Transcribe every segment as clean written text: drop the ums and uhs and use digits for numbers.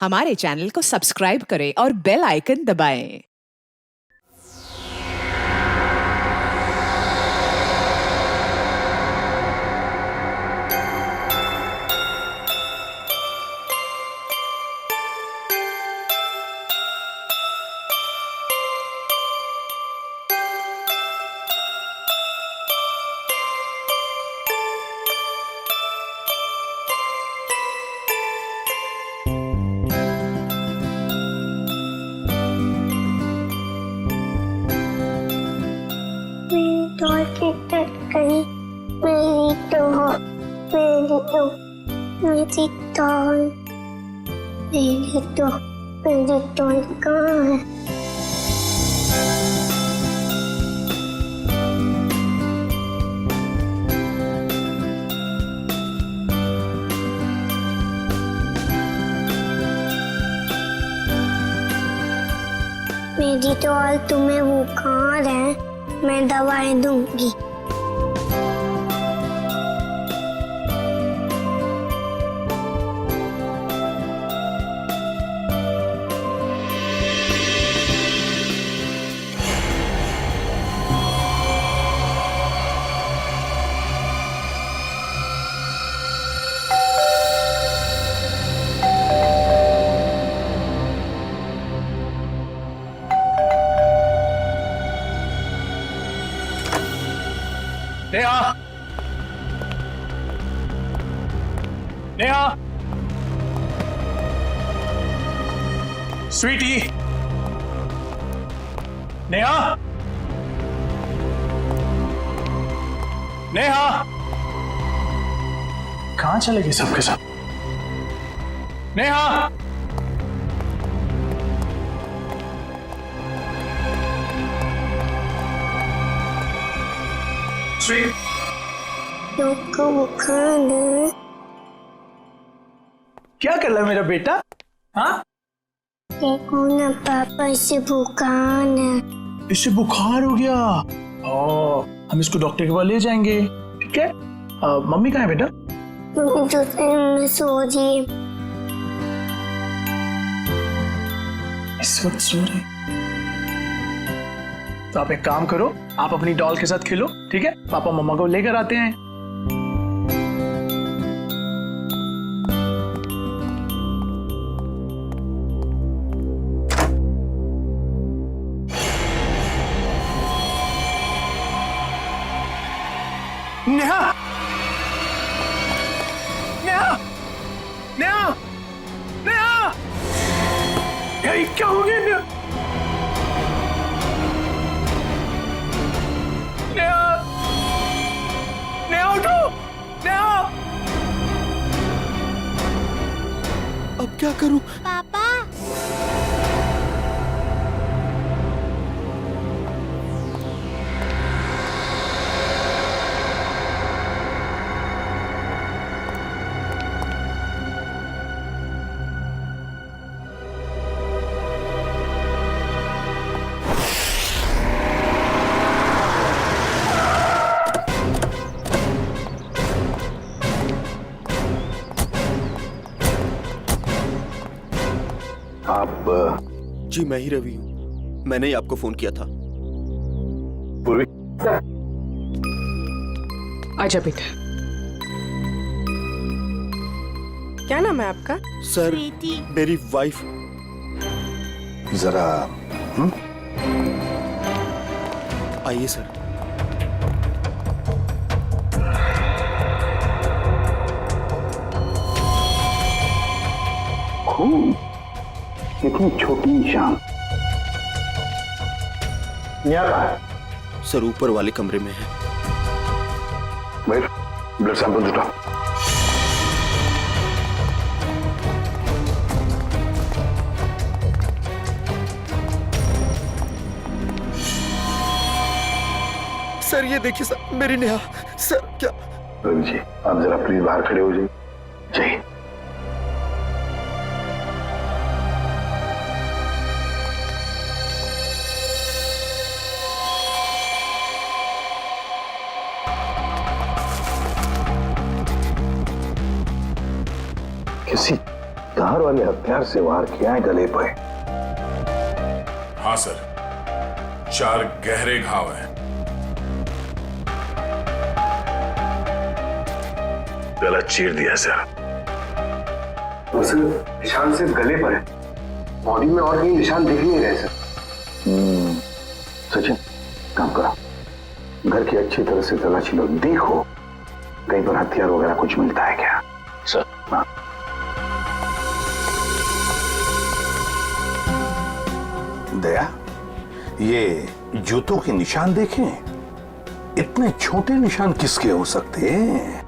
हमारे चैनल को सब्सक्राइब करें और बेल आइकन दबाएं। डॉल की टट गई, मेरी डॉल, मेरी डॉल, मेरी डॉल, मेरी डॉल, मेरी डॉल कहाँ है? मेरी डॉल, तुम्हें बुखार है? मैं दवाई दूंगी। नेहा, नेहा, स्वीटी, नेहा, नेहा, कहाँ चले गए सबके सब? नेहा, स्वीट, को बुखार है। क्या कर रहा है मेरा बेटा? हाँ, देखो ना पापा, से बुखार है। इससे बुखार हो गया। हम इसको डॉक्टर के पास ले जाएंगे, ठीक है? मम्मी कहाँ है बेटा? में सो रही है। इस वक्त सो रहे? तो आप एक काम करो, आप अपनी डॉल के साथ खेलो, ठीक है? पापा मम्मा को लेकर आते हैं। नेहा, नेहा, नेहा, नेहा, ये क्या हो गया नेहा? नेहा, नेहा उठो, नेहा। अब क्या करूं? पापा, आप जी मैं ही रवि हूँ। मैंने ही आपको फोन किया था। पूर्वी, आजा बेटा। क्या नाम है आपका? सर, मेरी वाइफ। जरा आइए सर। खून, इतनी छोटी निशान। नेहा कहाँ है? सर ऊपर वाले कमरे में है। मयूर, ब्लड सैंपल उठा। सर ये देखिए सर, मेरी नेहा। सर क्या? रवि जी, आप जरा प्लीज बाहर खड़े हो जाइए। चाहिए। किसी तार वाली वाले हथियार से वार किया है गले पे। हाँ सर, 4 गहरे घाव हैं। गला चीर दिया सर। निशान सिर्फ गले पर है, बॉडी में और कहीं निशान दिख नहीं रहे सर। सचिन, काम करो, घर की अच्छी तरह से तलाशी लो, देखो कहीं पर हथियार वगैरह कुछ मिलता है क्या। सर हाँ। दया, ये जूतों के निशान देखें, इतने छोटे निशान किसके हो सकते हैं?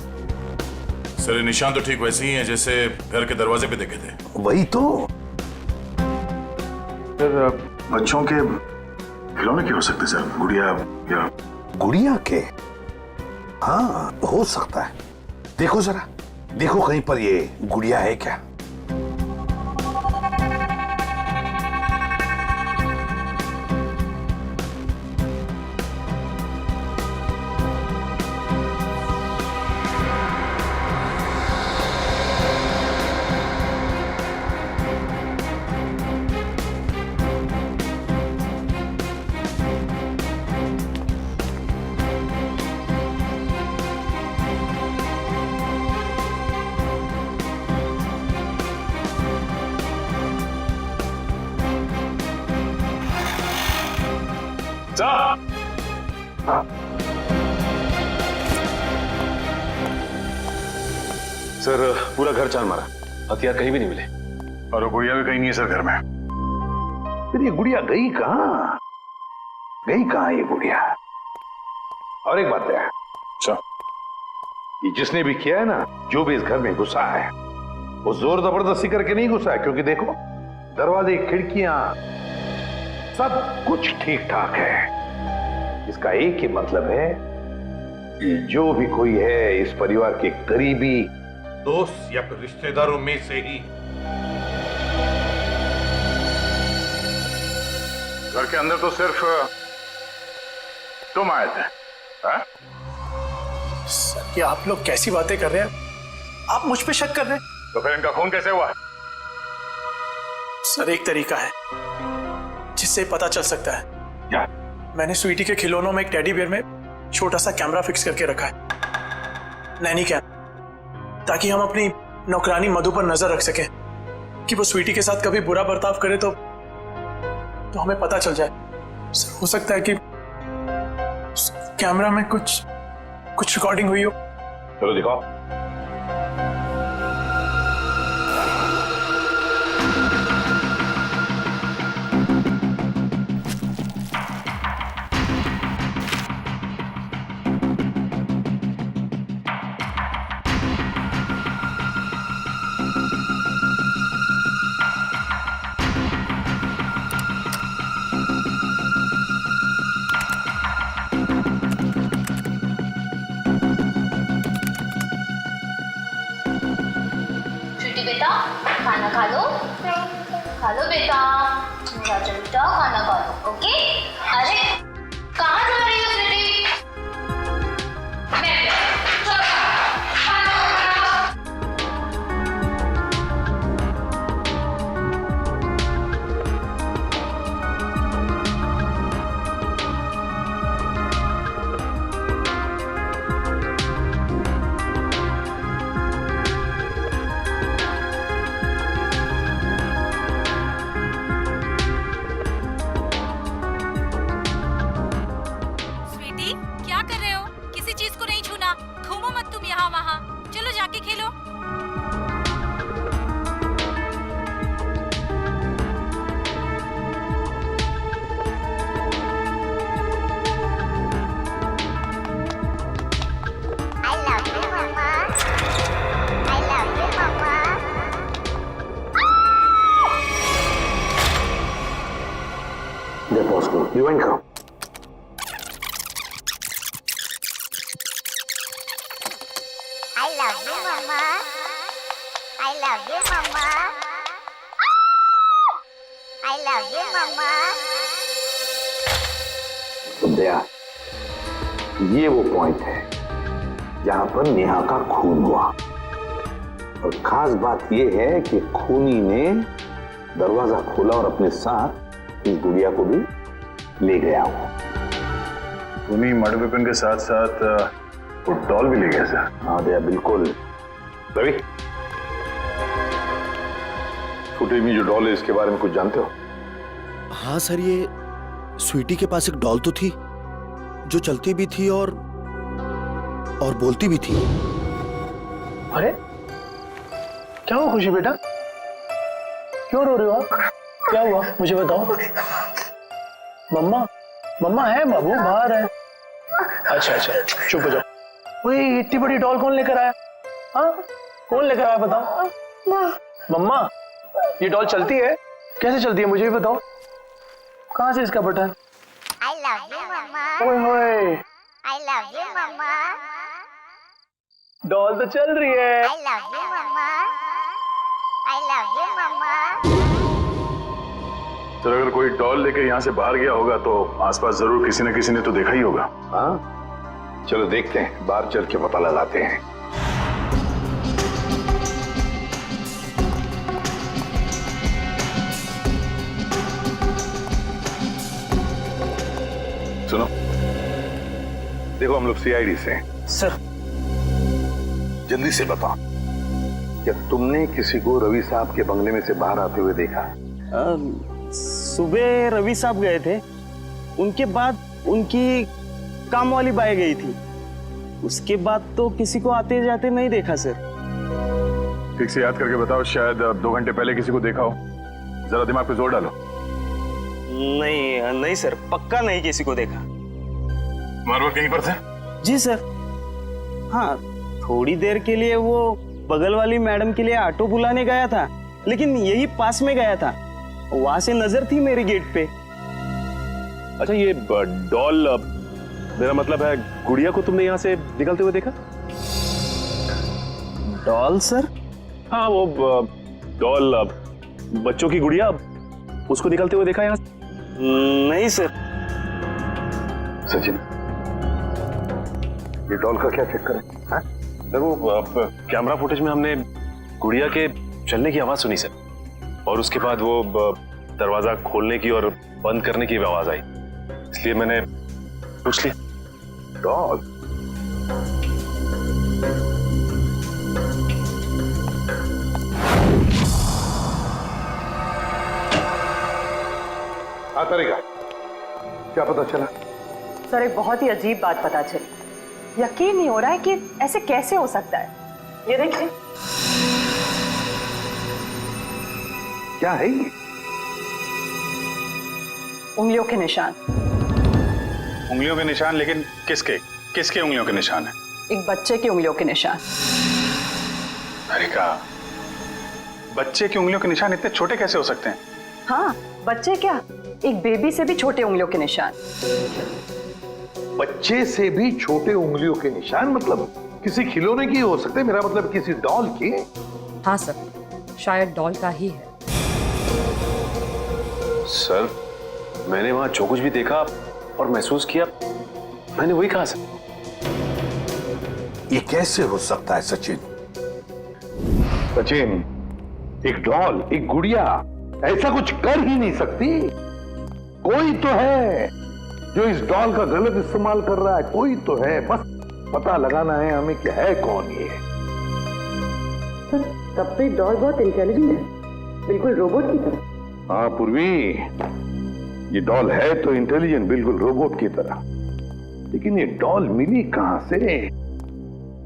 सर, ये निशान तो ठीक वैसे ही हैं जैसे घर के दरवाजे पे देखे थे। वही तो। सर, बच्चों के खिलौने के हो सकते सर, गुड़िया या गुड़िया के? हाँ, हो सकता है। देखो जरा, देखो कहीं पर ये गुड़िया है क्या? सर, पूरा घर चाल मारा, हथियार कहीं भी नहीं मिले। और गुड़िया भी कहीं नहीं है सर घर में। फिर ये गुड़िया गई कहाँ? गई कहाँ ये गुड़िया? और एक बात है, ये जिसने भी किया है ना, जो भी इस घर में घुसा है, वो जोर जबरदस्ती करके नहीं घुसा है, क्योंकि देखो दरवाजे, खिड़कियां, सब कुछ ठीक ठाक है। इसका एक ही मतलब है कि जो भी कोई है इस परिवार के करीबी दोस्त या फिर रिश्तेदारों में से ही। घर के अंदर तो सिर्फ तुम आए थे। हाँ? सर, ये आप लोग कैसी बातें कर रहे हैं? आप मुझ पे शक कर रहे हैं? तो फिर इनका खून कैसे हुआ? सर, एक तरीका है जिससे पता चल सकता है। क्या? मैंने स्वीटी के खिलौनों में एक टेडी बियर में छोटा सा कैमरा फिक्स करके रखा है, नैनी कैम, ताकि हम अपनी नौकरानी मधु पर नजर रख सकें कि वो स्वीटी के साथ कभी बुरा बर्ताव करे तो हमें पता चल जाए। सर, हो सकता है कि कैमरा में कुछ रिकॉर्डिंग हुई हो। चलो दिखाओ। बेटा, खाना खा लो। खा लो बेटा, मेरा बेटा खाना खा लो। ओके? अरे कहाँ जा रही हो स्वीटी? चलो, खाना खाओ। रिवाइंड करो। I love you, Mama. I love you, Mama. I love you, Mama. दया, ये वो पॉइंट है जहां पर नेहा का खून हुआ, और खास बात यह है कि खूनी ने दरवाजा खोला और अपने साथ इस गुड़िया को भी ले गया हो। खूनी मर्डर वेपन के साथ साथ वो डॉल भी ले गया सर। हाँ दया, बिल्कुल। रवि, फुटेज में जो डॉल है इसके बारे में कुछ जानते हो? हाँ सर, ये स्वीटी के पास एक डॉल तो थी जो चलती भी थी और बोलती भी थी। अरे क्या हुआ खुशी बेटा, क्यों रो रहे हो आप? क्या हुआ मुझे बताओ। मम्मा, मम्मा है बाबू, बाहर है। अच्छा अच्छा, चुप हो जाओ। वही इतनी बड़ी डॉल कौन लेकर आया? हाँ, कौन लेकर आया बताओ। मम्मा, ये डॉल चलती है? कैसे चलती है मुझे भी बताओ। कहाँ से इसका button? I love you, Mama. ओए होए, I love you, Mama. Doll तो चल रही है। I love you, Mama. I love you, Mama. Sir, अगर कोई डॉल लेके यहाँ से बाहर गया होगा तो आसपास जरूर किसी न किसी ने तो देखा ही होगा। हाँ, चलो देखते हैं, बाहर चल के पता लगाते हैं। सुनो, देखो हम लोग सीआईडी से हैं। सर, जल्दी से बताओ, क्या तुमने किसी को रवि साहब के बंगले में से बाहर आते हुए देखा? सुबह रवि साहब गए थे, उनके बाद उनकी काम वाली बाई गई थी, उसके बाद तो किसी को आते जाते नहीं देखा सर। ठीक से याद करके बताओ, शायद 2 घंटे पहले किसी को देखा हो। जरा दिमाग पे जोर डालो। नहीं सर, पक्का नहीं किसी को देखा। मारवा कहीं पर थे? जी सर, हाँ थोड़ी देर के लिए वो बगल वाली मैडम के लिए ऑटो बुलाने गया था, लेकिन यही पास में गया था, वहां से नजर थी मेरे गेट पे। अच्छा, ये डॉल, मेरा मतलब है गुड़िया को तुमने यहाँ से निकलते हुए देखा? Doll sir? हाँ, वो डॉल, बच्चों की गुड़िया, उसको निकलते हुए देखा यहाँ से? नहीं सर। सचिन, ये डॉल का क्या चक्कर है? हाँ? सर, वो कैमरा फुटेज में हमने गुड़िया के चलने की आवाज सुनी सर, और उसके बाद वो दरवाजा खोलने की और बंद करने की भी आवाज आई, इसलिए मैंने पूछ लिया। डॉल? हाँ तरीका, क्या पता चला? सर, एक बहुत ही अजीब बात पता चली। यकीन नहीं हो रहा है कि ऐसे कैसे हो सकता है। ये देखिए। क्या है ये? उंगलियों के निशान। उंगलियों के निशान? लेकिन किसके उंगलियों के निशान है? एक बच्चे की उंगलियों के निशान। अरे का, बच्चे की उंगलियों के निशान इतने छोटे कैसे हो सकते हैं? हाँ, बच्चे क्या, एक बेबी से भी छोटे उंगलियों के निशान। बच्चे से भी छोटे उंगलियों के निशान? मतलब किसी खिलौने की हो सकते हैं, मेरा मतलब किसी डॉल की? हाँ सर, शायद डॉल का ही है। सर, मैंने वहां जो कुछ भी देखा और महसूस किया, मैंने वही कहा सर। ये कैसे हो सकता है सचिन? सचिन, एक डॉल, एक गुड़िया ऐसा कुछ कर ही नहीं सकती। कोई तो है जो इस डॉल का गलत इस्तेमाल कर रहा है, कोई तो है, बस पता लगाना है हमें कि है कौन ये। सर, तब तो डॉल बहुत इंटेलिजेंट है, बिल्कुल रोबोट की तरह। हाँ पूर्वी, ये डॉल है तो इंटेलिजेंट, बिल्कुल रोबोट की तरह। लेकिन ये डॉल मिली कहां से?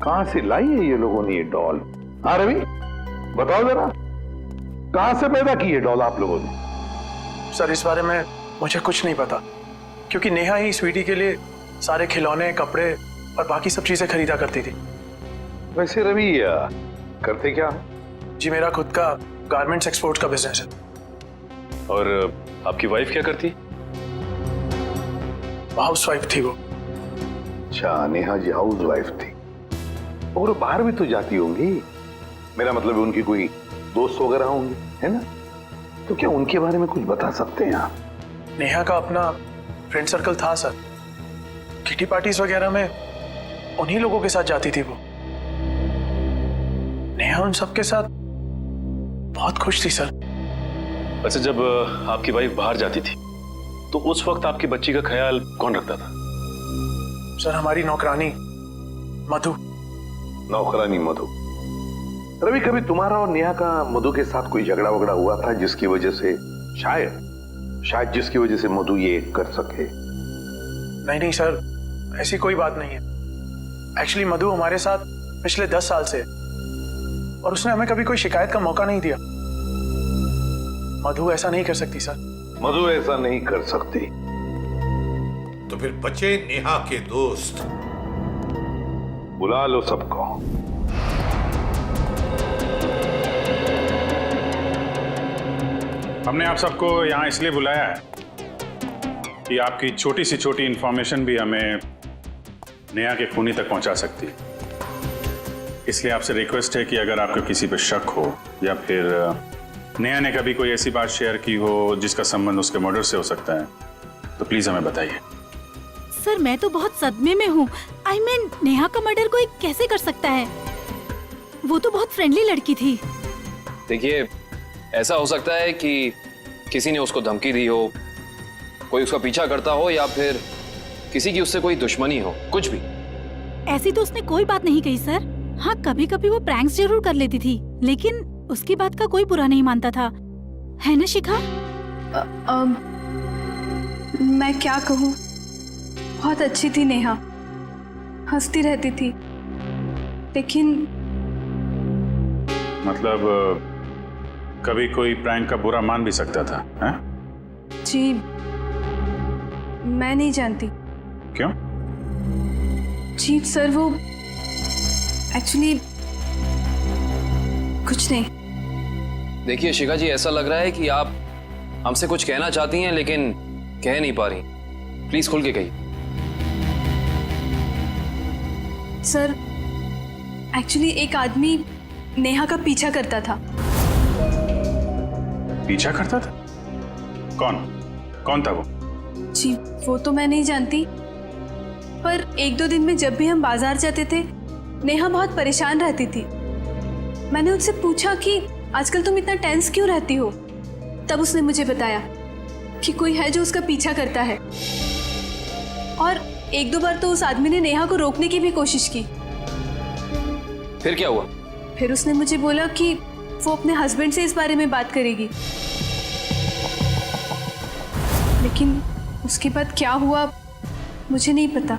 कहां से लाई है ये लोगों ने ये डॉल? हाँ रवि, बताओ जरा, कहां से पैदा की है डॉल आप लोगों ने? सर इस बारे में मुझे कुछ नहीं पता, क्योंकि नेहा ही स्वीटी के लिए सारे खिलौने, कपड़े और बाकी सब चीजें खरीदा करती थी। वैसे रवि, करते क्या? जी मेरा खुद का गारमेंट्स एक्सपोर्ट का बिजनेस है। और आपकी वाइफ क्या करती? हाउस वाइफ थी वो। अच्छा, नेहा जी हाउस वाइफ थी। और बाहर भी तो जाती होंगी, मेरा मतलब है उनकी कोई दोस्त वगैरह होंगे, है ना? तो क्या उनके बारे में कुछ बता सकते हैं आप? नेहा का अपना फ्रेंड सर्कल था सर, किटी पार्टीज वगैरह में उन्हीं लोगों के साथ जाती थी वो। नेहा उन सबके साथ बहुत खुश थी सर। अच्छा, जब आपकी वाइफ बाहर जाती थी तो उस वक्त आपकी बच्ची का ख्याल कौन रखता था? सर हमारी नौकरानी मधु। नौकरानी मधु। रवि, कभी तुम्हारा और नेहा का मधु के साथ कोई झगड़ा वगड़ा हुआ था जिसकी वजह से शायद जिसकी वजह से मधु ये कर सके? नहीं नहीं सर, ऐसी कोई बात नहीं है। एक्चुअली मधु हमारे साथ पिछले 10 साल से, और उसने हमें कभी कोई शिकायत का मौका नहीं दिया। मधु ऐसा नहीं कर सकती सर। मधु ऐसा नहीं कर सकती। तो फिर बचे नेहा के दोस्त। बुला लो सबको। हमने आप सबको यहाँ इसलिए बुलाया है कि आपकी छोटी से छोटी इंफॉर्मेशन भी हमें नेहा के खूनी तक पहुंचा सकती है। इसलिए आपसे रिक्वेस्ट है कि अगर आपको किसी पे शक हो या फिर नेहा ने कभी कोई ऐसी बात शेयर की हो जिसका संबंध उसके मर्डर से हो सकता है, तो प्लीज हमें बताइए। सर मैं तो बहुत सदमे में हूँ। आई मीन नेहा का मर्डर कोई कैसे कर सकता है? वो तो बहुत फ्रेंडली लड़की थी। देखिए, ऐसा हो सकता है कि किसी ने उसको धमकी दी हो, कोई उसका पीछा करता हो, या फिर किसी की उससे कोई दुश्मनी हो, कुछ भी। ऐसी तो उसने कोई बात नहीं कही सर। हाँ, कभी कभी वो प्रैंक्स जरूर कर लेती थी, लेकिन उसकी बात का कोई बुरा नहीं मानता था, है ना शिखा? मैं क्या कहूँ, बहुत अच्छी थी नेहा, हंसती रहती थी, लेकिन मतलब कभी कोई प्रैंक का बुरा मान भी सकता था, हैं? जी मैं नहीं जानती। क्यों? जी सर, वो एक्चुअली कुछ नहीं। देखिए शिखा जी, ऐसा लग रहा है कि आप हमसे कुछ कहना चाहती हैं लेकिन कह नहीं पा रही। प्लीज खुल के कहिए। सर एक्चुअली एक आदमी नेहा का पीछा करता था। पीछा करता था? कौन था वो? जी वो तो मैं नहीं जानती, पर 1-2 दिन में जब भी हम बाजार जाते थे नेहा बहुत परेशान रहती थी। मैंने उससे पूछा कि आजकल तुम इतना टेंस क्यों रहती हो? तब उसने मुझे बताया कि कोई है जो उसका पीछा करता है, और 1-2 बार तो उस आदमी ने नेहा को रोकने की भी कोशिश की। फिर क्या हुआ? फिर उसने मुझे बोला कि वो अपने हस्बैंड से इस बारे में बात करेगी, लेकिन उसके बाद क्या हुआ मुझे नहीं पता।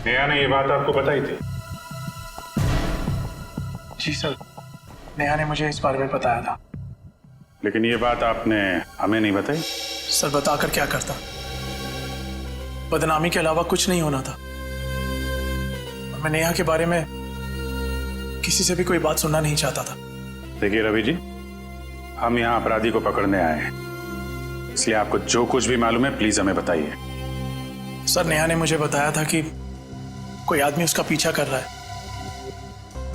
नेहा ने ये बात आपको बताई थी? जी सर, नेहा ने मुझे इस बारे में बताया था। लेकिन ये बात आपने हमें नहीं बताई? सर बताकर क्या करता, बदनामी के अलावा कुछ नहीं होना था। और मैं नेहा के बारे में किसी से भी कोई बात सुनना नहीं चाहता था। देखिए रवि जी, हम यहाँ अपराधी को पकड़ने आए हैं, इसलिए आपको जो कुछ भी मालूम है प्लीज हमें बताइए। सर नेहा ने मुझे बताया था कि कोई आदमी उसका पीछा कर रहा है।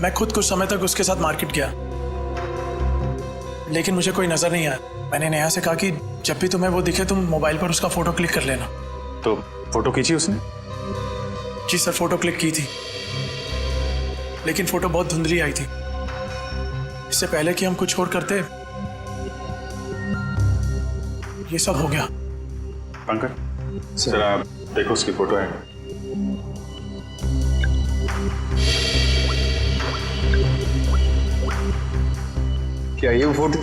मैं खुद कुछ समय तक उसके साथ मार्केट गया, लेकिन मुझे कोई नजर नहीं आया। मैंने नेहा से कहा कि जब भी तुम्हें वो दिखे तुम मोबाइल पर उसका फोटो क्लिक कर लेना। तो फोटो खींची उसने? जी सर, फोटो क्लिक की थी, लेकिन फोटो बहुत धुंधली आई थी। इससे पहले कि हम कुछ और करते ये सब हो गया। पंकज जरा आप देखो उसकी फोटो है। क्या ये वो फोटो?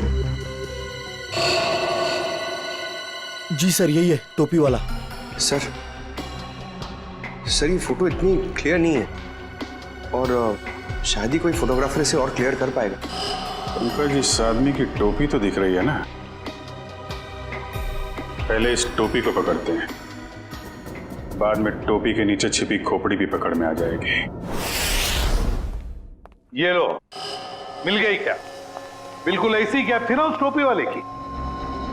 जी सर, यही है, टोपी वाला। सर ये फोटो इतनी क्लियर नहीं है, और शायद ही कोई फोटोग्राफर इसे और क्लियर कर पाएगा। पंकज, इस आदमी की टोपी तो दिख रही है ना? पहले इस टोपी को पकड़ते हैं, बाद में टोपी के नीचे छिपी खोपड़ी भी पकड़ में आ जाएगी। ये लो, मिल गई क्या? बिल्कुल ऐसी कैप थी ना उस टोपी वाले की।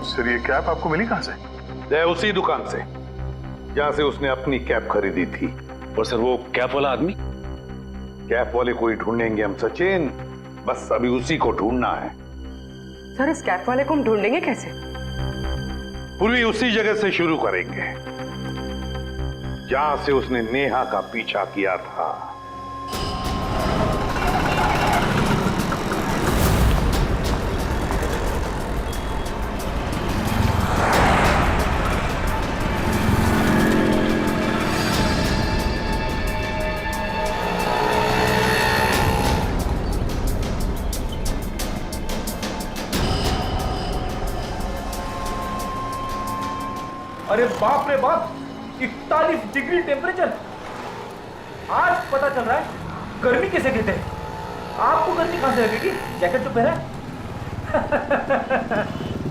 सर ये कैप आपको मिली कहां से? उसी दुकान से जहां से उसने अपनी कैप खरीदी थी। और सर वो कैप वाला आदमी? कैप वाले को ही ढूंढेंगे हम सचिन, बस अभी उसी को ढूंढना है। सर इस कैप वाले को हम ढूंढेंगे कैसे? पूरी उसी जगह से शुरू करेंगे जहां से उसने नेहा का पीछा किया था। अरे बाप रे बाप, 41 डिग्री टेम्परेचर। आज पता चल रहा है गर्मी किसे कहते हैं। आपको गर्मी कहां से लगेगी? जैकेट तो पहना है।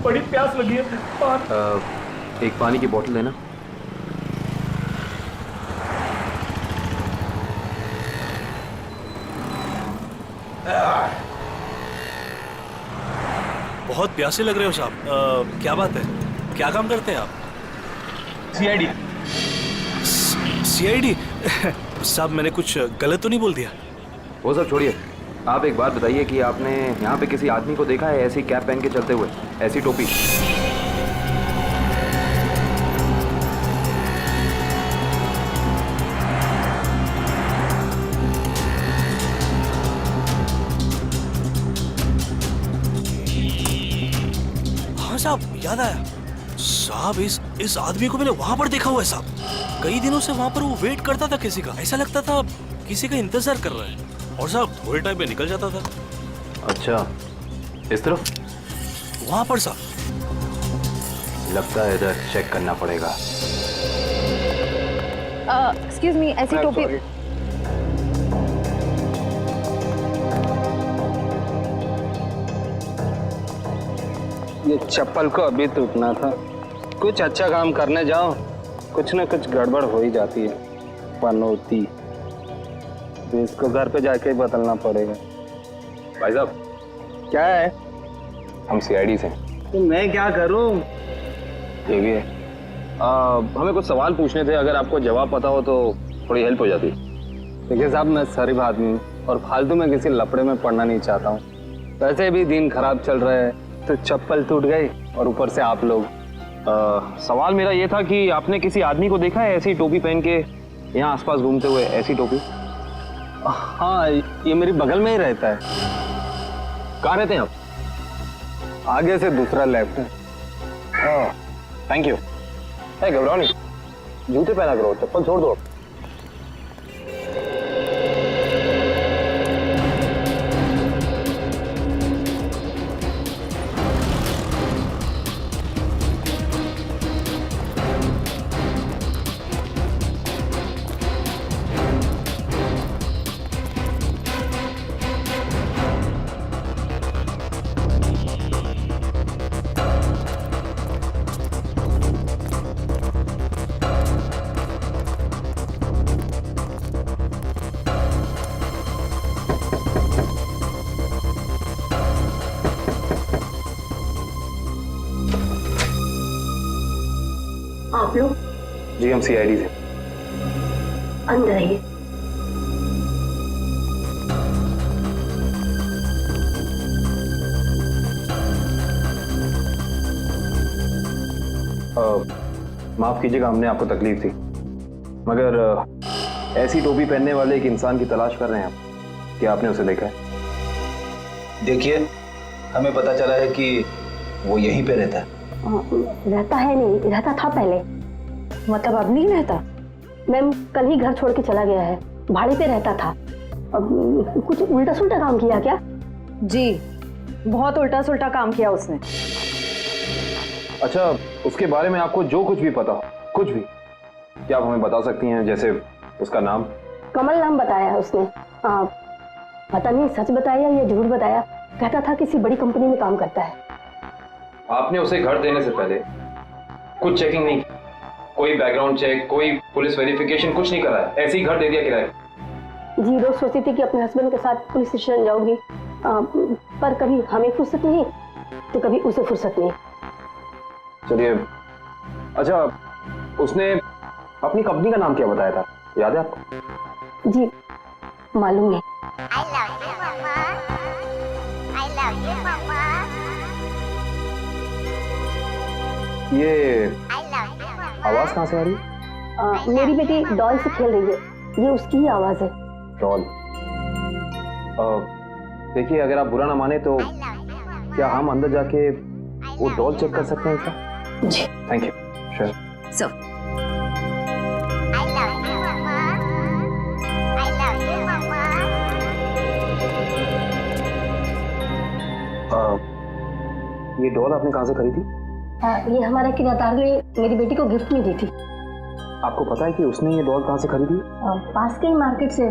बड़ी प्यास लगी है। एक पानी की बोतल लेना। बहुत प्यासे लग रहे हो साहब। क्या बात है, क्या काम करते हैं आप? सीआईडी। सीआईडी? साहब मैंने कुछ गलत तो नहीं बोल दिया? वो सब छोड़िए, आप एक बात बताइए कि आपने यहाँ पे किसी आदमी को देखा है ऐसी कैप पहन के चलते हुए, ऐसी टोपी? हाँ साहब, याद आया साहब, इस आदमी को मैंने वहां पर देखा हुआ है साहब। कई दिनों से वहां पर वो वेट करता था किसी का, ऐसा लगता था किसी का इंतजार कर रहा है, और साहब थोड़े टाइम में निकल जाता था। अच्छा, इस तरफ? वहां पर साहब। लगता है इधर चेक करना पड़ेगा। एक्सक्यूज मी, ऐसी टोपी। ये चप्पल को अभी टूटना था। कुछ अच्छा काम करने जाओ, कुछ ना कुछ गड़बड़ हो ही जाती है। पनौती, तो इसको घर पे जाके बदलना पड़ेगा। भाई साहब, क्या है? हम सीआईडी से। तो मैं क्या करूं? ये भी है। हमें कुछ सवाल पूछने थे, अगर आपको जवाब पता हो तो थोड़ी हेल्प हो जाती। देखिए साहब, मैं शरीफ आदमी हूँ और फालतू में किसी लफड़े में पड़ना नहीं चाहता हूँ। वैसे भी दिन खराब चल रहा है, तो चप्पल टूट गई और ऊपर से आप लोग। सवाल मेरा ये था कि आपने किसी आदमी को देखा है ऐसी टोपी पहन के यहाँ आसपास घूमते हुए, ऐसी टोपी? हाँ, ये मेरी बगल में ही रहता है। कहाँ रहते हैं आप? आगे से दूसरा लेफ्ट है। Thank you. घबराओ नहीं, जूते पहना करो, चप्पल छोड़ दो। आप लोग? जी, हम सीआईडी से। अंदर आइए। माफ कीजिएगा, हमने आपको तकलीफ दी, मगर ऐसी टोपी पहनने वाले एक इंसान की तलाश कर रहे हैं हम। क्या आपने उसे देखा है? देखिए, हमें पता चला है कि वो यहीं पे रहता है। रहता है नहीं, रहता था पहले। मतलब अब नहीं रहता? मैम, कल ही घर छोड़ के चला गया है। भाड़े पे रहता था। अब कुछ उल्टा सुल्टा काम किया क्या? जी, बहुत उल्टा सुल्टा काम किया उसने। अच्छा, उसके बारे में आपको जो कुछ भी पता हो, कुछ भी, क्या आप हमें बता सकती हैं? जैसे उसका नाम? कमल नाम बताया उसने। पता नहीं सच बताया या झूठ बताया। कहता था किसी बड़ी कंपनी में काम करता है। आपने उसे घर देने से पहले कुछ चेकिंग नहीं की? कोई बैकग्राउंड चेक, कोई पुलिस वेरिफिकेशन, कुछ नहीं करा है? ऐसे ही घर दे दिया किराए? जी, रोज सोचती थी कि अपने हस्बैंड के साथ पुलिस स्टेशन जाऊंगी, पर कभी हमें फुर्सत नहीं तो कभी उसे फुर्सत नहीं। चलिए, अच्छा, उसने अपनी कंपनी का नाम क्या बताया था, याद है आपको? जी, मालूम है। ये आवाज कहाँ से आ रही है? मेरी बेटी डॉल से खेल रही है, ये उसकी ही आवाज है। डॉल? देखिए, अगर आप बुरा ना माने तो क्या हम अंदर जाके वो डॉल चेक कर सकते हैं क्या? जी, थैंक यू। Sure sir. ये डॉल आपने कहाँ से खरीदी? ये हमारा किरादार ने मेरी बेटी को गिफ्ट में दी थी। आपको पता है कि उसने ये डॉल कहाँ से खरीदी? पास के ही मार्केट से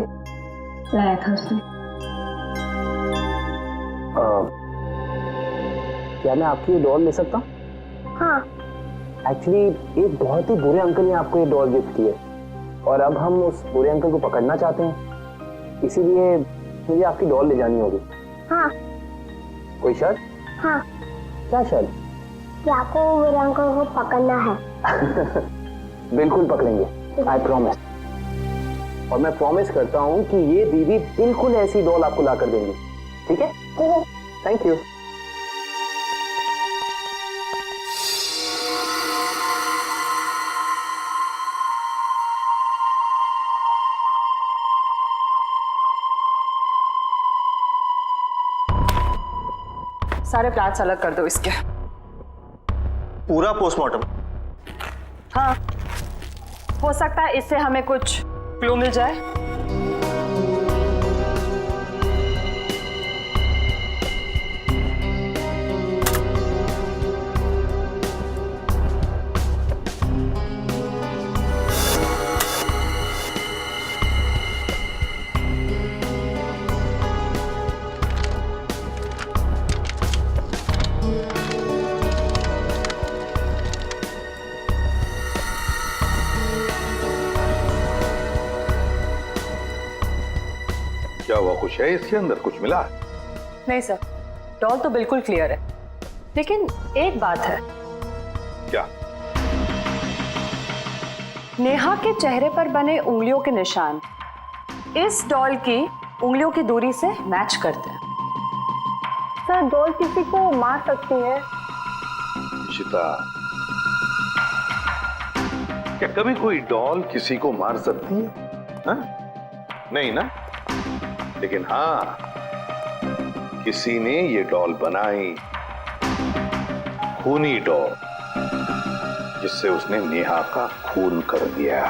लाया था उसने। क्या मैं आपकी ये डॉल ले सकता हूँ? हाँ। एक्चुअली एक बहुत ही बुरे अंकल ने आपको ये डॉल गिफ्ट की है और अब हम उस बुरे अंकल को पकड़ना चाहते हैं, इसीलिए मुझे आपकी डॉल ले जानी होगी। हाँ। कोई शर्त? हाँ। क्या शर्त? कि आपको बुरे अंकल को पकड़ना है। बिल्कुल पकड़ेंगे, आई प्रॉमिस। और मैं प्रॉमिस करता हूँ कि ये दीदी बिल्कुल ऐसी डॉल आपको ला कर देंगी, ठीक है? Thank you. सारे प्लाट्स अलग कर दो इसके। पूरा पोस्टमार्टम? हाँ, हो सकता है इससे हमें कुछ क्लू मिल जाए। क्या हुआ, कुछ है इसके अंदर, कुछ मिला? नहीं सर, डॉल तो बिल्कुल क्लियर है, लेकिन एक बात है। क्या? नेहा के चेहरे पर बने उंगलियों के निशान इस डॉल की उंगलियों की दूरी से मैच करते हैं। सर, डॉल किसी को मार सकती है? इशिता, क्या कभी कोई डॉल किसी को मार सकती है? हा? नहीं ना? लेकिन हाँ, किसी ने ये डॉल बनाई, खूनी डॉल, जिससे उसने नेहा का खून कर दिया।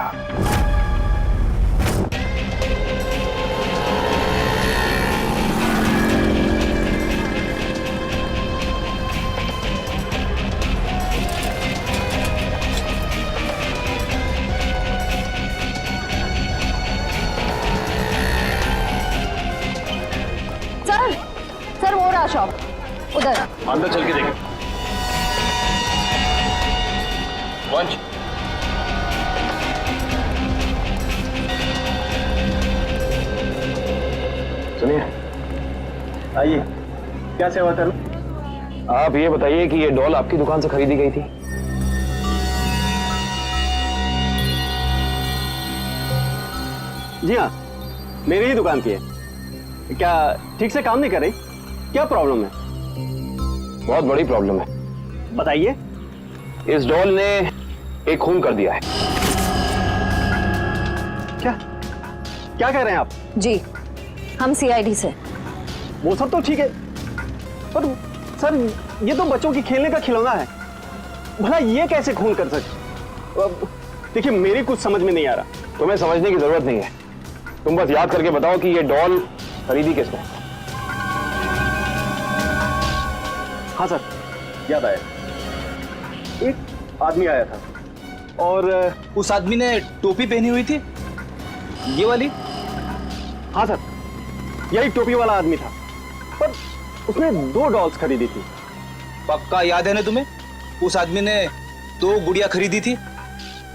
सर वो रहा शॉप उधर। अंदर चल के देखें। वंश, सुनिए, आइए, क्या सेवा करूं? आप ये बताइए कि ये डॉल आपकी दुकान से खरीदी गई थी? जी हाँ, मेरी ही दुकान की है। क्या ठीक से काम नहीं कर रही? क्या प्रॉब्लम है? बहुत बड़ी प्रॉब्लम है। बताइए। इस डॉल ने एक खून कर दिया है। क्या क्या कह रहे हैं आप? जी, हम सीआईडी से। वो सब तो ठीक है, पर सर ये तो बच्चों की खेलने का खिलौना है, भला ये कैसे खून कर सकते? देखिए, मेरी कुछ समझ में नहीं आ रहा। तुम्हें समझने की जरूरत नहीं है, तुम बस याद करके बताओ कि ये डॉल खरीदी किसने? हाँ सर, याद आया। एक आदमी आया था और उस आदमी ने टोपी पहनी हुई थी, ये वाली? हाँ सर, यही टोपी वाला आदमी था, पर उसने 2 डॉल्स खरीदी थी। पक्का याद है ना तुम्हें? उस आदमी ने 2 गुड़िया खरीदी थी?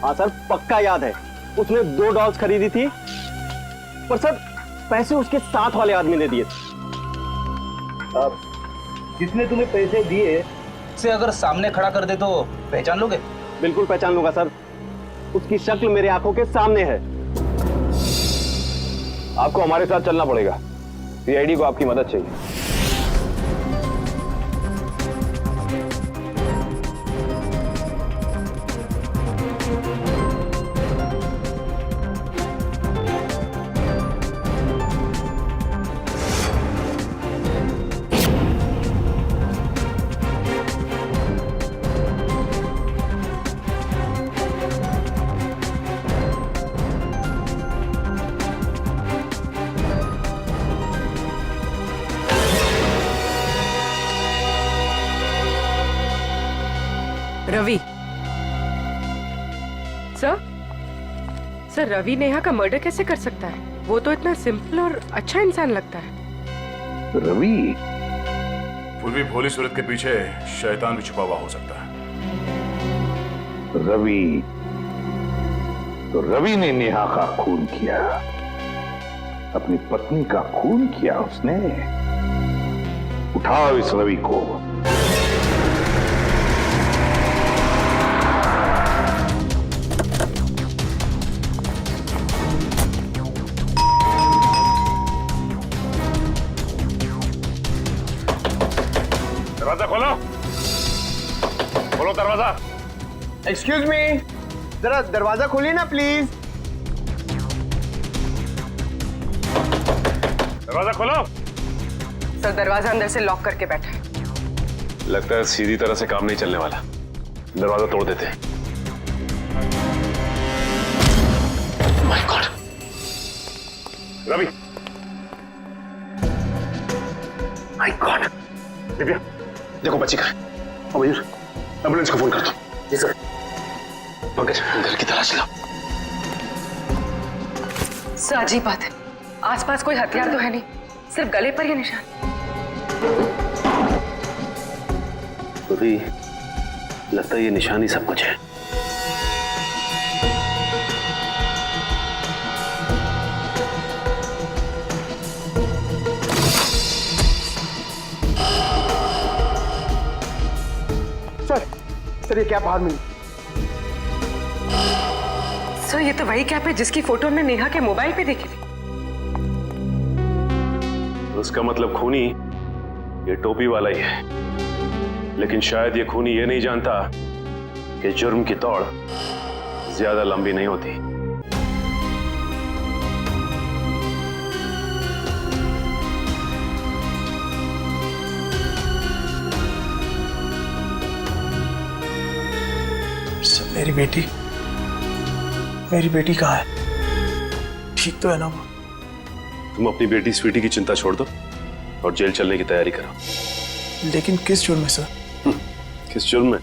हाँ सर, पक्का याद है, उसने 2 डॉल्स खरीदी थी, पर सर पैसे उसके साथ वाले आदमी ने दिए थे। जिसने तुम्हें पैसे दिए से अगर सामने खड़ा कर दे तो पहचान लोगे? बिल्कुल पहचान लूंगा सर, उसकी शक्ल मेरे आंखों के सामने है। आपको हमारे साथ चलना पड़ेगा, सीआईडी को आपकी मदद चाहिए। रवि। सर रवि नेहा का मर्डर कैसे कर सकता है? वो तो इतना सिंपल और अच्छा इंसान लगता है। रवि? पूर्वी भोली सूरत के पीछे शैतान भी छुपा हुआ हो सकता है। रवि तो रवि ने नेहा का खून किया, अपनी पत्नी का खून किया उसने। उठाओ इस रवि को। दरवाजा खोलो, खोलो दरवाजा। एक्सक्यूज मी, जरा दरवाजा खोलिए ना प्लीज। दरवाजा खोलो। सर दरवाजा अंदर से लॉक करके बैठा है। लगता है सीधी तरह से काम नहीं चलने वाला, दरवाजा तोड़ देते हैं। My god, Ravi, my god. Divya देखो बच्ची कहाँ है। मयूर एम्बुलेंस को फोन कर दो। जी सर। पंकज घर की तलाश लो। सर अजीब बात है, आसपास कोई हथियार तो है नहीं, सिर्फ गले पर ये निशान। रवि लगता है ये निशान ही सब कुछ है। सर ये कैप बाहर मिली। सर ये तो वही कैप है जिसकी फोटो हमने नेहा के मोबाइल पे देखी थी। उसका मतलब खूनी ये टोपी वाला ही है, लेकिन शायद ये खूनी ये नहीं जानता कि जुर्म की दौड़ ज्यादा लंबी नहीं होती। मेरी बेटी कहाँ है? ठीक तो है ना वो? तुम अपनी बेटी स्वीटी की चिंता छोड़ दो और जेल चलने की तैयारी करो। लेकिन किस जुर्म में सर? किस जुर्म में?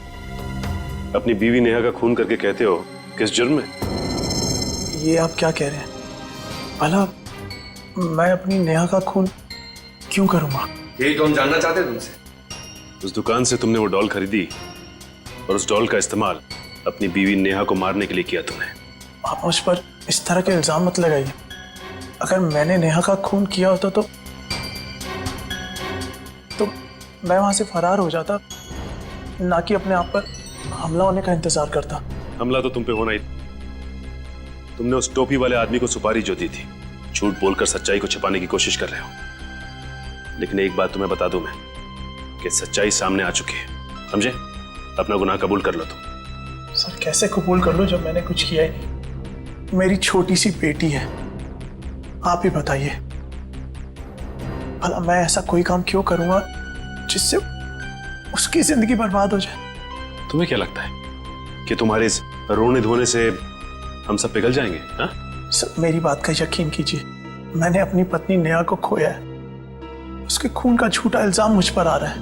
अपनी बीवी नेहा का खून करके कहते हो किस जुर्म में? ये आप क्या कह रहे हैं? भला मैं अपनी नेहा का खून क्यों करूंगा? यही तो हम जानना चाहते हैं तुमसे। उस दुकान से तुमने वो डॉल खरीदी और उस डॉल का इस्तेमाल अपनी बीवी नेहा को मारने के लिए किया तुमने। आप मुझ पर इस तरह के इल्जाम मत लगाइए। अगर मैंने नेहा का खून किया होता तो मैं वहां से फरार हो जाता, ना कि अपने आप पर हमला होने का इंतजार करता। हमला तो तुम पे होना ही था। तुमने उस टोपी वाले आदमी को सुपारी जो दी थी, झूठ बोलकर सच्चाई को छिपाने की कोशिश कर रहे हो। लेकिन एक बात तुम्हें बता दूं मैं कि सच्चाई सामने आ चुकी है, समझे? अपना गुनाह कबूल कर लो तुम। सर कैसे कबूल कर लो जब मैंने कुछ किया ही नहीं? मेरी छोटी सी बेटी है, आप ही बताइए। भला मैं ऐसा कोई काम क्यों करूंगा जिससे उसकी जिंदगी बर्बाद हो जाए? तुम्हें क्या लगता है कि तुम्हारे इस रोने धोने से हम सब पिघल जाएंगे? हाँ? सर मेरी बात का यकीन कीजिए, मैंने अपनी पत्नी नेहा को खोया है। उसके खून का झूठा इल्जाम मुझ पर आ रहा है।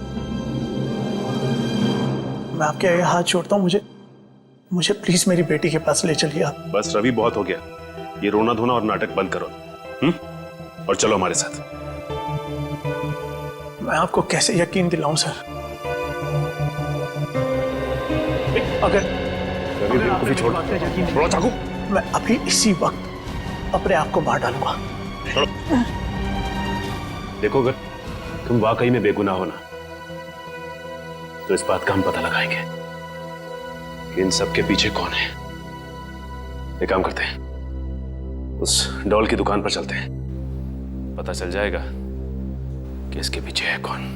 मैं आपके आगे हाथ जोड़ता हूँ, मुझे प्लीज मेरी बेटी के पास ले चलिए आप। बस रवि, बहुत हो गया। ये रोना धोना और नाटक बंद करो और चलो हमारे साथ। मैं आपको कैसे यकीन दिलाऊं सर? अगर भी छोड़, थोड़ा चाकू। मैं अभी इसी वक्त अपने आप को मार डालूंगा। देखो, अगर तुम वाकई में बेगुनाह हो ना, तो इस बात का हम पता लगाएंगे कि इन सब के पीछे कौन है। एक काम करते हैं, उस डॉल की दुकान पर चलते हैं, पता चल जाएगा कि इसके पीछे है कौन।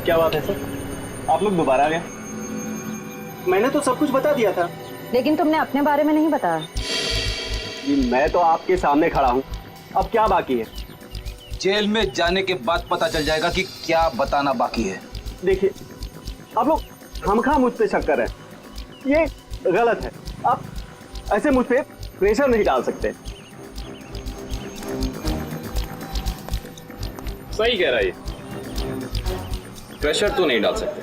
क्या बात है सर, आप लोग दोबारा आ गए? मैंने तो सब कुछ बता दिया था। लेकिन तुमने अपने बारे में नहीं बताया। जी मैं तो आपके सामने खड़ा हूँ, अब क्या बाकी है? जेल में जाने के बाद पता चल जाएगा कि क्या बताना बाकी है। देखिए, आप लोग खामखा मुझ पे शक कर रहे हैं, ये गलत है। आप ऐसे मुझ पे प्रेशर नहीं डाल सकते। सही कह रहा है, प्रेशर तो नहीं डाल सकते।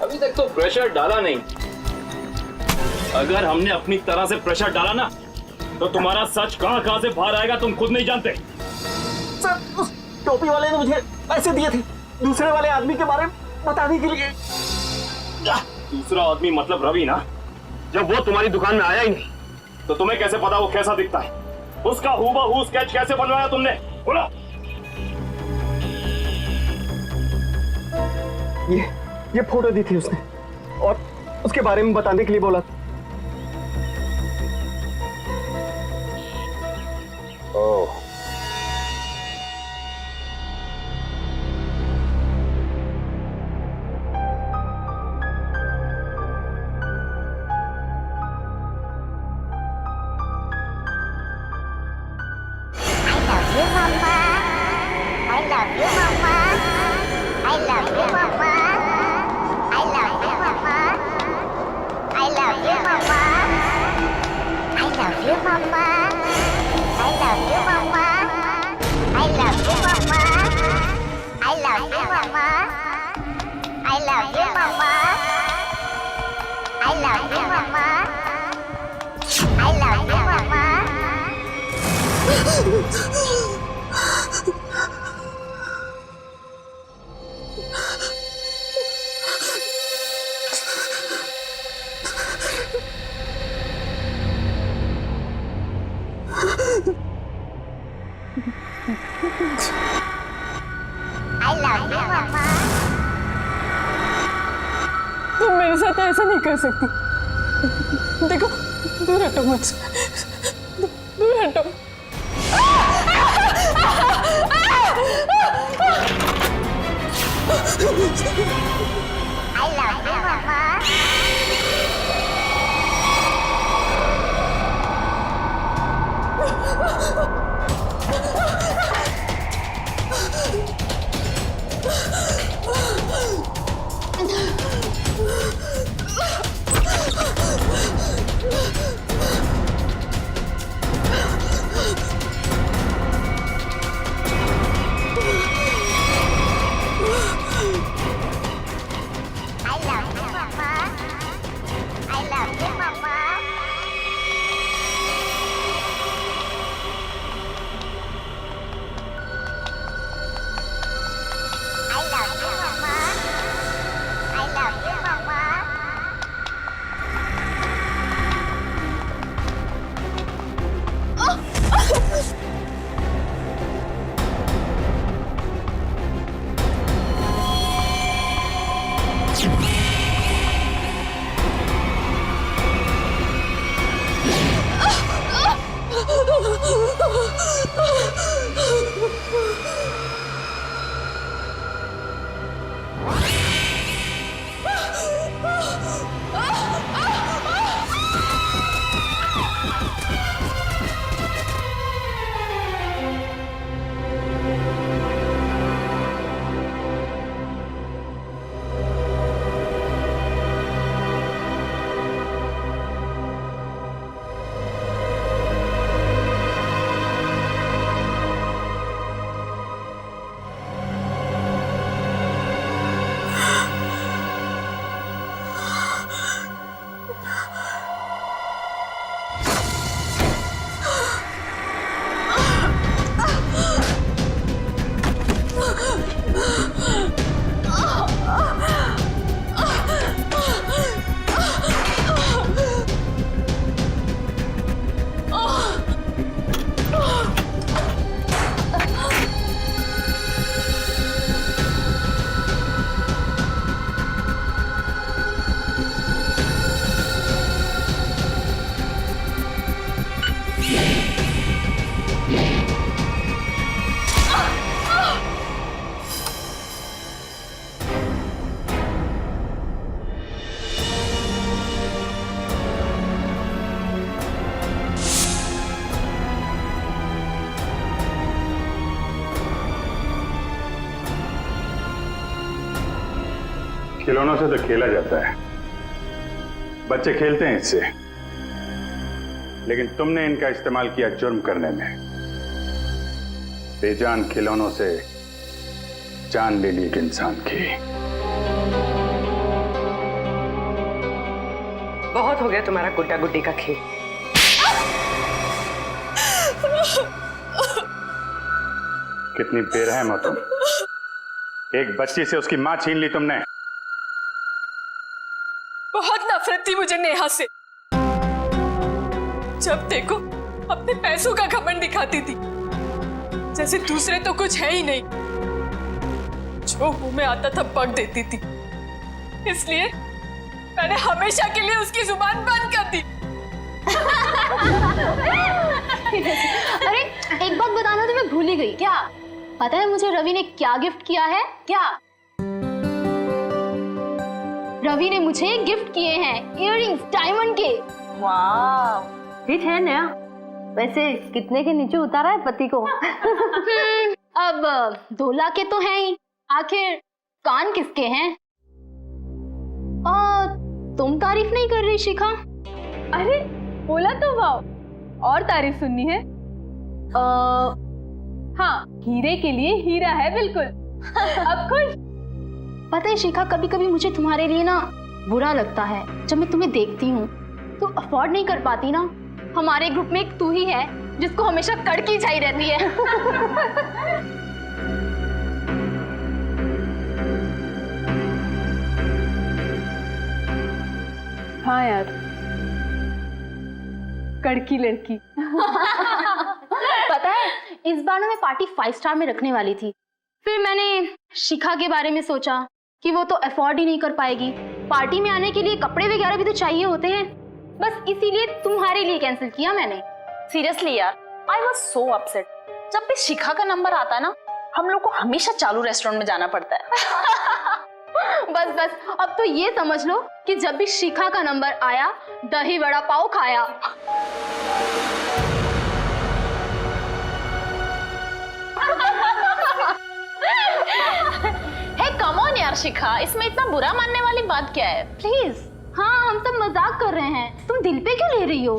अभी तक तो प्रेशर डाला नहीं। अगर हमने अपनी तरह से प्रेशर डाला ना, तो तुम्हारा सच कहां कहां से बाहर आएगा तुम खुद नहीं जानते। सर, उस टोपी वाले ने मुझे पैसे दिए थे दूसरे वाले आदमी के बारे में बताने के लिए। दूसरा आदमी मतलब रवि ना? जब वो तुम्हारी दुकान में आया ही नहीं, तो तुम्हें कैसे पता वो कैसा दिखता है? उसका हूबहू स्केच कैसे बनवाया तुमने? बोलो। ये फोटो दी थी उसने और उसके बारे में बताने के लिए बोला था। ओह, तुम मेरे साथ ऐसा नहीं कर सकती। देखो, दूर हटो मुझसे, दूर हटो। खिलौनों से तो खेला जाता है, बच्चे खेलते हैं इससे, लेकिन तुमने इनका इस्तेमाल किया जुर्म करने में। बेजान खिलौनों से जान ले ली एक इंसान की। बहुत हो गया तुम्हारा गुड्डा गुड्डी का खेल। कितनी बेरहम हो तुम। एक बच्ची से उसकी मां छीन ली तुमने। बहुत नफरत थी मुझे नेहा से। जब देखो अपने पैसों का घमंड दिखाती थी, जैसे दूसरे तो कुछ है ही नहीं। जो मुंह में आता था बक देती थी, इसलिए मैंने हमेशा के लिए उसकी जुबान बंद कर दी। अरे एक बात बताना तो मैं भूल ही गई। क्या पता है मुझे रवि ने क्या गिफ्ट किया है? क्या? रवि ने मुझे गिफ्ट किए हैं इयररिंग्स डायमंड के। वाह, ठीक है नया। वैसे कितने के नीचे उतारा है पति को? अब 2 लाख के तो हैं ही, आखिर कान किसके हैं? तुम तारीफ नहीं कर रही शिखा? अरे बोला तो वाह, और तारीफ सुननी है? हाँ, हीरे के लिए हीरा है बिल्कुल। अब खुश? पता है शिखा, कभी कभी मुझे तुम्हारे लिए ना बुरा लगता है। जब मैं तुम्हें देखती हूँ तो अफोर्ड नहीं कर पाती ना। हमारे ग्रुप में एक तू ही है जिसको हमेशा कड़की चाहिए रहती है। हाँ यार, कड़की लड़की। पता है इस बार ना मैं पार्टी 5 स्टार में रखने वाली थी, फिर मैंने शिखा के बारे में सोचा कि वो तो अफोर्ड ही नहीं कर पाएगी। पार्टी में आने के लिए कपड़े वगैरह भी तो चाहिए होते हैं, बस इसीलिए तुम्हारे लिए कैंसिल किया मैंने। सीरियसली यार, आई वॉज सो अपसेट। जब भी शिखा का नंबर आता है ना, हम लोग को हमेशा चालू रेस्टोरेंट में जाना पड़ता है। बस बस अब तो ये समझ लो कि जब भी शिखा का नंबर आया, दही वड़ा पाव खाया। हे कम ऑन यार शिखा, इसमें इतना बुरा मानने वाली बात क्या है? प्लीज। हाँ, हम सब मजाक कर रहे हैं, तुम दिल पे क्यों ले रही हो?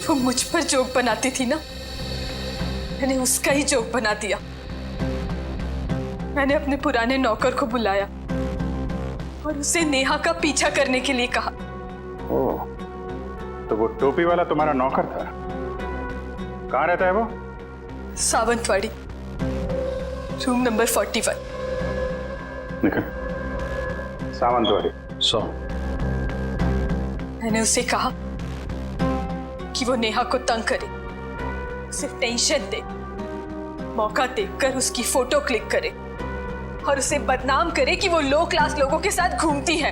वो मुझ पर जोक बनाती थी ना, मैंने उसका ही जोक बना दिया। मैंने अपने पुराने नौकर को बुलाया और उसे नेहा का पीछा करने के लिए कहा। ओह, तो वो टोपी वाला तुम्हारा नौकर था? कहाँ रहता है वो? Sawantwadi, room number 41। निकल। सावंतवाड़ी 100। मैंने उसे कहा कि वो नेहा को तंग करे, उसे टेंशन दे, मौका देखकर उसकी फोटो क्लिक करे और उसे बदनाम करे कि वो लो क्लास लोगों के साथ घूमती है।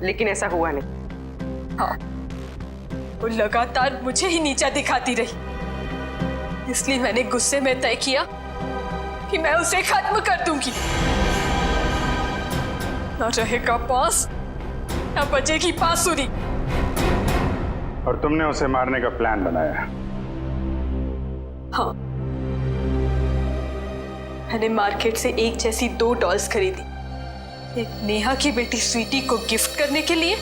लेकिन ऐसा हुआ नहीं। हाँ, वो लगातार मुझे ही नीचा दिखाती रही, इसलिए मैंने गुस्से में तय किया कि मैं उसे खत्म कर दूंगी। ना रहेगा पास, ना बजेगी बांसुरी। और तुमने उसे मारने का प्लान बनाया? हाँ, मैंने मार्केट से एक जैसी 2 डॉल्स खरीदी, एक नेहा की बेटी स्वीटी को गिफ्ट करने के लिए,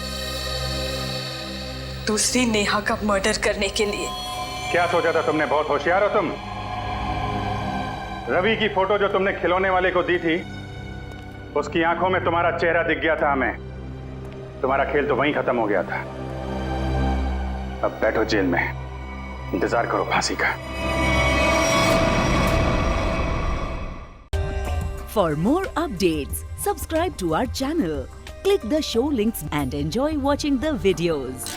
दूसरी नेहा का मर्डर करने के लिए। क्या सोचा था तुमने? बहुत होशियार हो तुम। रवि की फोटो जो तुमने खिलौने वाले को दी थी, उसकी आंखों में तुम्हारा चेहरा दिख गया था हमें। तुम्हारा खेल तो वहीं खत्म हो गया था। अब बैठो जेल में, इंतजार करो फांसी का। For more updates, subscribe to our channel, click the show links and enjoy watching the videos.